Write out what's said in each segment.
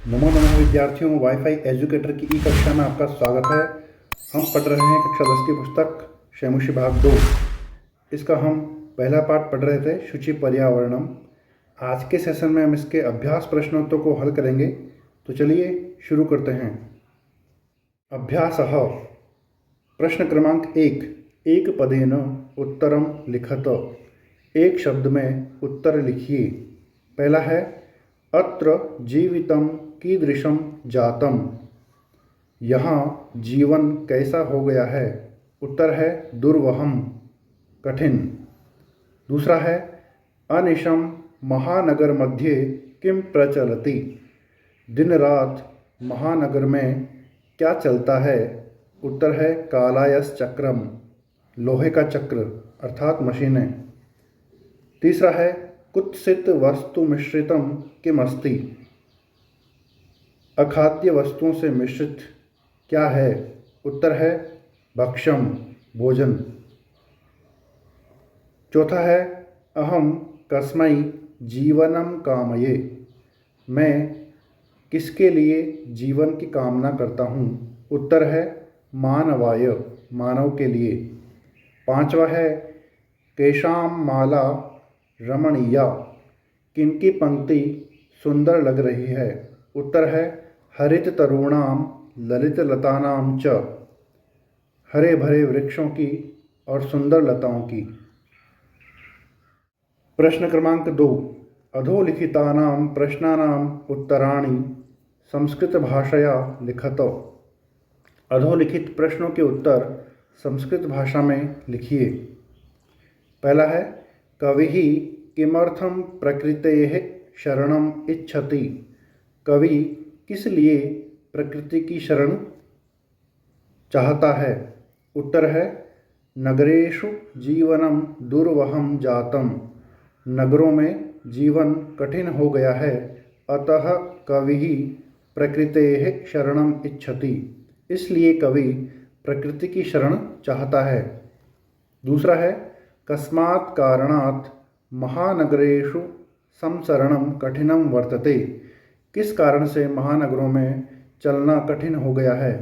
नमो नमः विद्यार्थियों, wifi educator की ई कक्षा में आपका स्वागत है। हम पढ़ रहे हैं कक्षा 10 की पुस्तक शैमुषी भाग 2। इसका हम पहला पाठ पढ़ रहे थे, शुचि पर्यावरणम। आज के सेशन में हम इसके अभ्यास प्रश्नोत्तर को हल करेंगे। तो चलिए शुरू करते हैं। अभ्यासः। प्रश्न क्रमांक 1। एक पदेन उत्तरम लिखत। एक शब्द में उत्तर लिखिए। पहला है अत्र जीवितम कीदृशम जातम। यहाँ जीवन कैसा हो गया है। उत्तर है दुर्वहम, कठिन। दूसरा है अनिशम महानगर मध्ये किम प्रचलति। दिन रात महानगर में क्या चलता है। उत्तर है कालायस चक्रम, लोहे का चक्र अर्थात मशीनें। तीसरा है कुत्सित वस्तु मिश्रितम किम अस्ति। अखाद्य वस्तुओं से मिश्रित क्या है। उत्तर है भक्षम, भोजन। चौथा है अहम कस्मै जीवनम कामये। मैं किसके लिए जीवन की कामना करता हूँ। उत्तर है मानवाय, मानव के लिए। पांचवा है केशाम माला रमणीया। किनकी पंक्ति सुंदर लग रही है। उत्तर है हरित तरुणाम ललित लतानाम च। हरे भरे वृक्षों की और सुंदर लताओं की। प्रश्न क्रमांक 2। अधोलिखितानां प्रश्नानां उत्तराणि संस्कृत भाषया लिखत। अधोलिखित प्रश्नों के उत्तर संस्कृत भाषा में लिखिए। पहला है कविः किमर्थं प्रकृतेः शरणम इच्छति। कवि किस लिए प्रकृति की शरण चाहता है। उत्तर है नगरेषु जीवनम दुर्वहम जातम। नगरों में जीवन कठिन हो गया है, अतः कविः प्रकृतेः शरणम इच्छति। इसलिए कवि प्रकृति की शरण चाहता है। दूसरा है कस्मात् कारणात् महानगरेषु संसरणम कठिनम वर्तते। किस कारण से महानगरों में चलना कठिन हो गया है।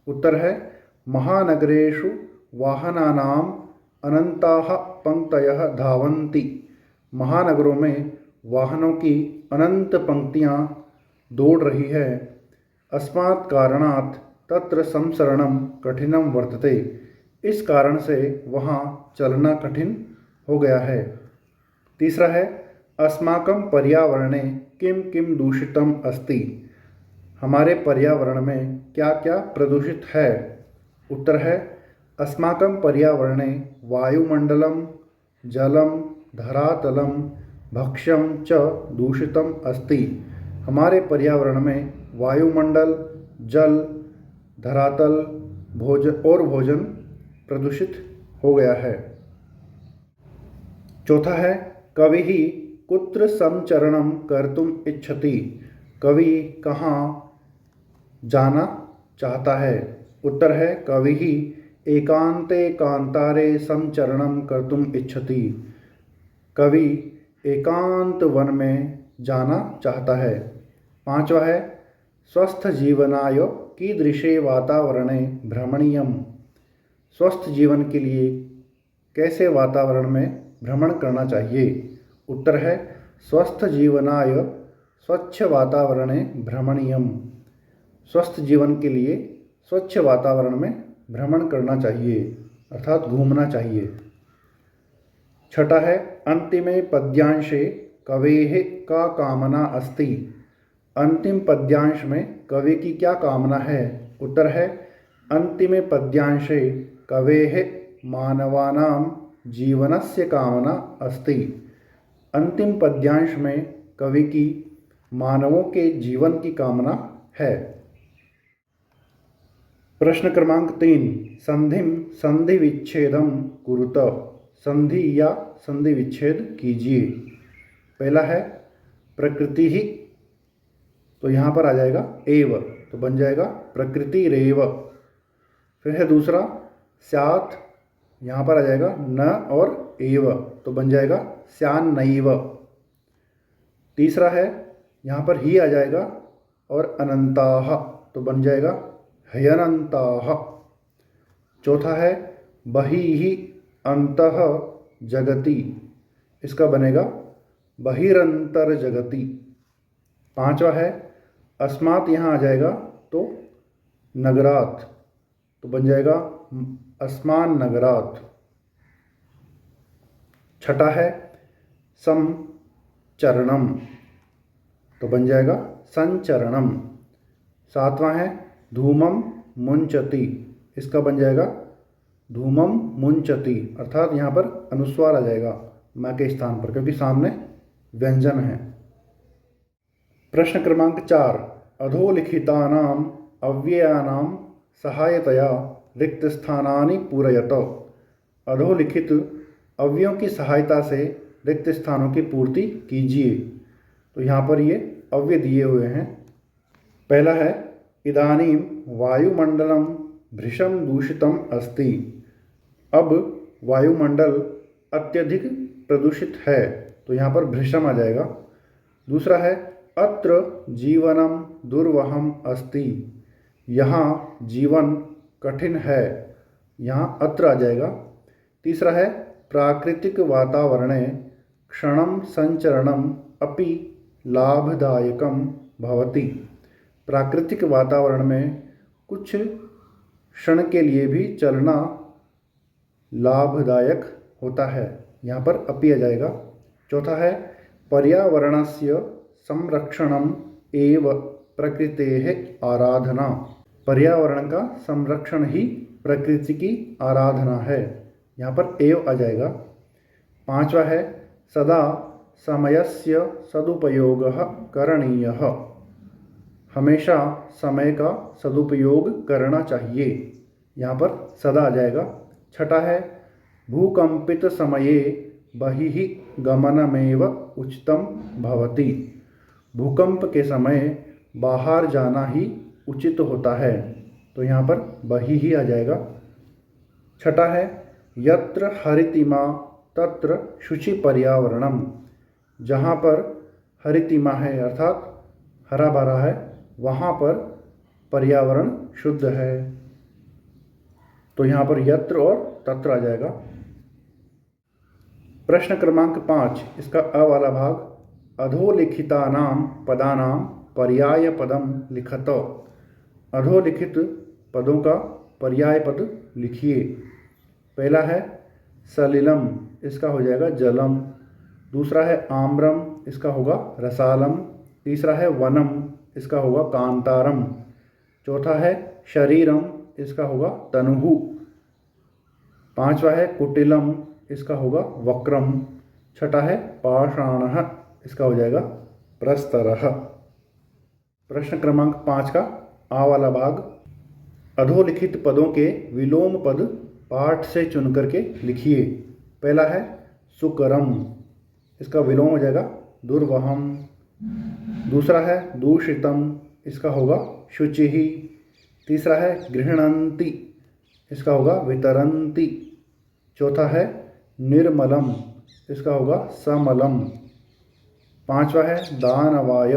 उत्तर है महानगरेषु वाहनानाम अनंताः पंक्तयः धावन्ति। महानगरों में वाहनों की अनंत पंक्तियां दौड़ रही है। अस्मात् कारणात् तत्र संसरणम कठिनम वर्तते। इस कारण से वहाँ चलना कठिन हो गया है। तीसरा है अस्माकं पर्यावरणे किम किम दूषितम अस्ति। हमारे पर्यावरण में क्या क्या प्रदूषित है। उत्तर है अस्माकं पर्यावरणे वायुमंडलम जलम धरातलम भक्ष्यम च दूषितम अस्ति। हमारे पर्यावरण में वायुमंडल, जल, धरातल, भोजन प्रदूषित हो गया है। चौथा है कविः कुत्र संचरणम कर्तुम इच्छति। कवि कहाँ जाना चाहता है। उत्तर है कविः एकांते कांतारे संचरणम कर्तुम इच्छति। कवि एकांत वन में जाना चाहता है। पांचवा है स्वस्थ जीवनाय कीदृशे वातावरणे भ्रमणीयम। स्वस्थ जीवन के लिए कैसे वातावरण में भ्रमण करना चाहिए। उत्तर है स्वस्थ जीवनाय स्वच्छ वातावरणे भ्रमणीयम। स्वस्थ जीवन के लिए स्वच्छ वातावरण में भ्रमण करना चाहिए अर्थात घूमना चाहिए। छठा है अंतिमे पद्यांशे कवेः का कामना अस्ति। अंतिम पद्यांश में कवि की क्या कामना है। उत्तर है अंतिमे पद्यांशे कवेः मानवानां जीवनस्य कामना अस्ति। अंतिम पद्यांश में कवि की मानवों के जीवन की कामना है। प्रश्न क्रमांक 3। संधिम संधि विच्छेदम कुरुत। संधि या संधि विच्छेद कीजिए। पहला है प्रकृति ही, तो यहाँ पर आ जाएगा एव, तो बन जाएगा प्रकृतिरेव। फिर है दूसरा स्यात्, यहाँ पर आ जाएगा न और एव, तो बन जाएगा स्यान्नैव। तीसरा है यहाँ पर ही आ जाएगा और अनंताः तो बन जाएगा ह्यनन्ताः। चौथा है बहिः अन्तः जगति, इसका बनेगा बहिरंतर जगति। पांचवा है अस्मात्, यहाँ आ जाएगा तो नगरात् तो बन जाएगा अस्मान नगरात्। छठा है समचरणम तो बन जाएगा संचरणम। सातवां है धूमम मुंचति, इसका बन जाएगा धूमम मुंचति, अर्थात यहाँ पर अनुस्वार आ जाएगा म के स्थान पर, क्योंकि सामने व्यंजन है। प्रश्न क्रमांक 4, अधोलिखितानाम अव्ययानाम सहायतया रिक्त स्थानानि पूरयत। अधोलिखित अव्ययों की सहायता से रिक्त स्थानों की पूर्ति कीजिए। तो यहाँ पर ये अव्यय दिए हुए हैं। पहला है इदानीं वायुमंडलम भृशम दूषितम अस्ति। अब वायुमंडल अत्यधिक प्रदूषित है, तो यहाँ पर भृशम आ जाएगा। दूसरा है अत्र जीवनम दुर्वहम अस्ति, यहाँ जीवन कठिन है, यहाँ अत्र आ जाएगा। तीसरा है प्राकृतिक वातावरणे क्षणम संचरणम अपि लाभदायकम भवति। प्राकृतिक वातावरण में कुछ क्षण के लिए भी चलना लाभदायक होता है, यहाँ पर अपि आ जाएगा। चौथा है पर्यावरणस्य संरक्षणम एव प्रकृतेः आराधना। पर्यावरण का संरक्षण ही प्रकृति की आराधना है, यहाँ पर एव आ जाएगा। पांचवा है सदा समयस्य सदुपयोगः करणीयः। हमेशा समय का सदुपयोग करना चाहिए, यहाँ पर सदा आ जाएगा। छठा है भूकंपित समये बहिः गमनमेव उचितम भवति। भूकंप के समय बाहर जाना ही उचित होता है, तो यहाँ पर बहिः ही आ जाएगा। छठा है यत्र हरितिमा तत्र शुचि पर्यावरणम। जहाँ पर हरितिमा है अर्थात हरा भरा है, वहाँ पर पर्यावरण शुद्ध है, तो यहाँ पर यत्र और तत्र आ जाएगा। प्रश्न क्रमांक 5, इसका अ वाला भाग, अधोलिखितानाम पदानाम पर्याय पदम लिखत। अधोलिखित पदों का पर्याय पद लिखिए। पहला है सलिलम, इसका हो जाएगा जलम। दूसरा है आम्रम, इसका होगा रसालम। तीसरा है वनम, इसका होगा कांतारम। चौथा है शरीरम, इसका होगा तनुहु। पांचवा है कुटिलम, इसका होगा वक्रम। छठा है पाषाणः, इसका हो जाएगा प्रस्तरः। प्रश्न क्रमांक 5 का आ वाला भाग, अधोलिखित पदों के विलोम पद पाठ से चुन करके लिखिए। पहला है सुकरम, इसका विलोम हो जाएगा दुर्वहम। दूसरा है दूषितम, इसका होगा शुचिः। तीसरा है गृह्णन्ति, इसका होगा वितरन्ति। चौथा है निर्मलम, इसका होगा समलम। पांचवा है दानवाय,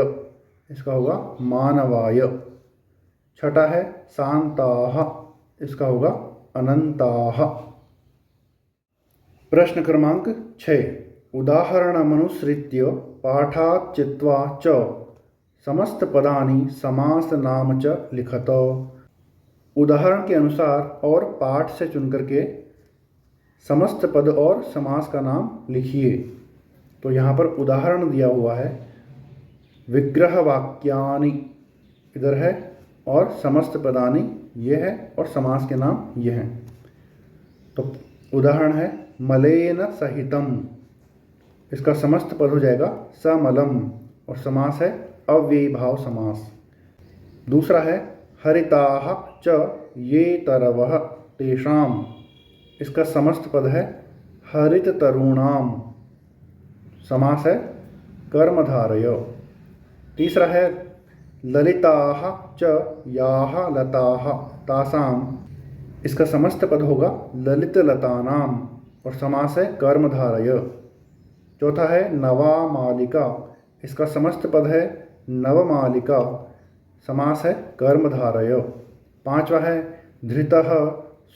इसका होगा मानवाय। छठा है शांताः, इसका होगा अनंताः। प्रश्न क्रमांक 6, उदाहरणमनुसृत्य पाठात् चित्वा च समस्त पदानि समास नाम च लिखत। उदाहरण के अनुसार और पाठ से चुन करके समस्त पद और समास का नाम लिखिए। तो यहाँ पर उदाहरण दिया हुआ है, विग्रह वाक्यानि इधर है और समस्त पदानि ये है और समास के नाम ये हैं। तो उदाहरण है मलेन सहितम, इसका समस्त पद हो जाएगा समलम और समास है अव्ययी भाव समास। दूसरा है हरिताः च ये तरवः तेषाम, इसका समस्त पद है हरित तरुणाम, समास है कर्मधारय। तीसरा है ललिताः च याः लताः तासाम, इसका समस्त पद होगा ललित लतानाम और समास है कर्मधारय। चौथा है नवा मालिका, इसका समस्त पद है नवमालिका। समास है कर्मधारय। पांचवा है धृतः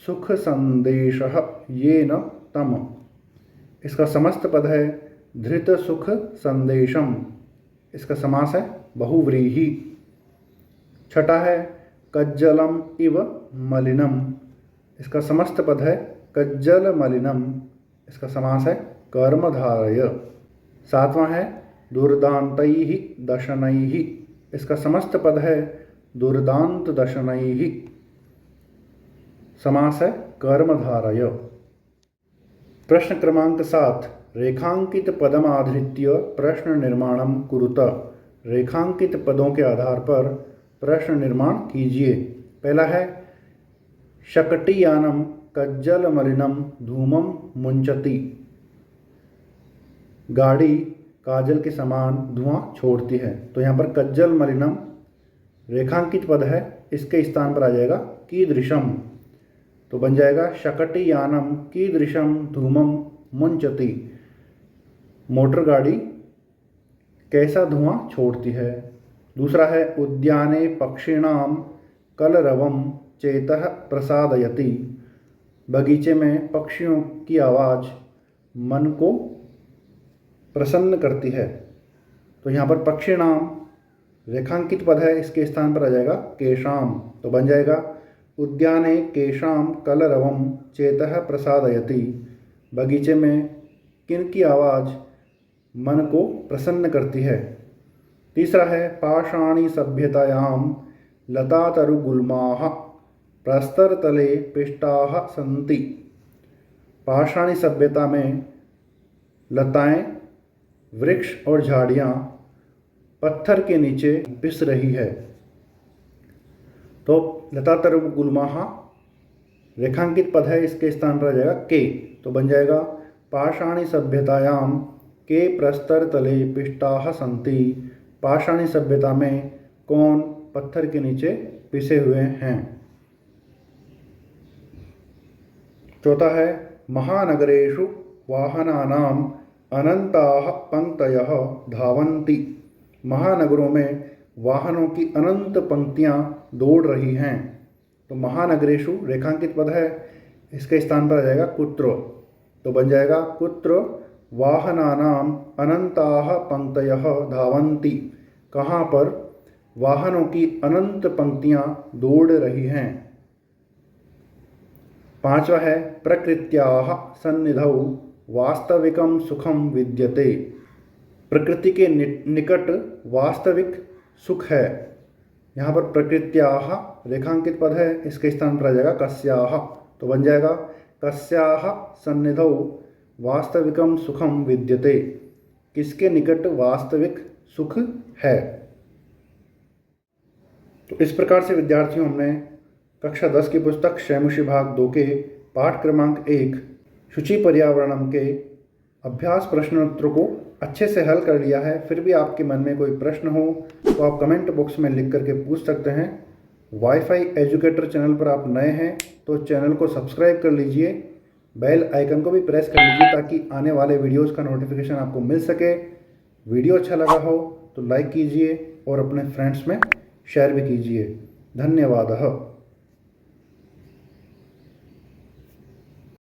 सुख संदेशः येन तम। इसका समस्त पद है धृत सुख संदेशम। इसका समास है बहुव्रीहि। छठा है कज्जलम इव मलिनम। इसका समस्त पद है कज्जल मलिनम। इसका समास है कर्मधारय। सातवां है दुर्दान्तैः दशनैः। इसका समस्त पद है दुर्दांत दशनैः। समास है कर्मधारय। प्रश्न क्रमांक 7 रेखांकित पदमाधृत्य प्रश्न निर्माणम कुरुत। रेखांकित पदों के आधार पर प्रश्न निर्माण कीजिए। पहला है शकटियानम कज्जल मलिनम धूमम मुंचति। गाड़ी काजल के समान धुआं छोड़ती है। तो यहाँ पर कज्जल मलिनम रेखांकित पद है, इसके स्थान पर आ जाएगा कीदृशम। तो बन जाएगा शकटियानम कीदृशम धूमम मुंचति। मोटर गाड़ी कैसा धुआं छोड़ती है। दूसरा है उद्याने पक्षिणाम कलरवम चेतः प्रसादयति। बगीचे में पक्षियों की आवाज़ मन को प्रसन्न करती है। तो यहाँ पर पक्षिणाम रेखांकित पद है, इसके स्थान पर आ जाएगा केशाम। तो बन जाएगा उद्याने केशाम कलरवम चेतः प्रसादयति। बगीचे में किन की आवाज़ मन को प्रसन्न करती है। तीसरा है पाषाणी सभ्यतायाम लतातरुगुल्माः प्रस्तरतले पिष्टाः सन्ति। पाषाणी सभ्यता में लताएं, वृक्ष और झाड़ियाँ पत्थर के नीचे पिस रही है। तो लतातरुगुल्माः रेखांकित पद है, इसके स्थान पर आ जाएगा के। तो बन जाएगा पाषाणी सभ्यतायाम के प्रस्तर तले पिष्टाः सन्ति। पाषाणी सभ्यता में कौन पत्थर के नीचे पिसे हुए हैं। चौथा है महानगरेषु वाहनानाम अनंताः पंक्तयः धावन्ति। महानगरों में वाहनों की अनंत पंक्तियां दौड़ रही हैं। तो महानगरेषु रेखांकित पद है, इसके स्थान पर आ जाएगा कुत्र। तो बन जाएगा कुत्र वाहनानाम अनंताः पंक्तयः धावन्ति। कहाँ पर वाहनों की अनंत पंक्तियां दौड़ रही हैं। पांचवा है प्रकृत्याः सन्निधौ वास्तविकं सुखम विद्यते। प्रकृति के निकट वास्तविक सुख है। यहाँ पर प्रकृत्याः रेखांकित पद है, इसके स्थान पर आ जाएगा कस्याः। तो बन जाएगा कस्याः सन्निधौ वास्तविकं सुखम विद्यते। किसके निकट वास्तविक सुख है। तो इस प्रकार से विद्यार्थियों हमने कक्षा 10 की पुस्तक शैमुषी भाग 2 के पाठ क्रमांक 1 शुचि पर्यावरणम के अभ्यास प्रश्नोत्तर को अच्छे से हल कर लिया है। फिर भी आपके मन में कोई प्रश्न हो तो आप कमेंट बॉक्स में लिख करके पूछ सकते हैं। वाईफाई एजुकेटर चैनल पर आप नए हैं तो चैनल को सब्सक्राइब कर लीजिए, बेल आइकन को भी प्रेस कर लीजिए ताकि आने वाले वीडियोस का नोटिफिकेशन आपको मिल सके। वीडियो अच्छा लगा हो तो लाइक कीजिए और अपने फ्रेंड्स में शेयर भी कीजिए। धन्यवाद।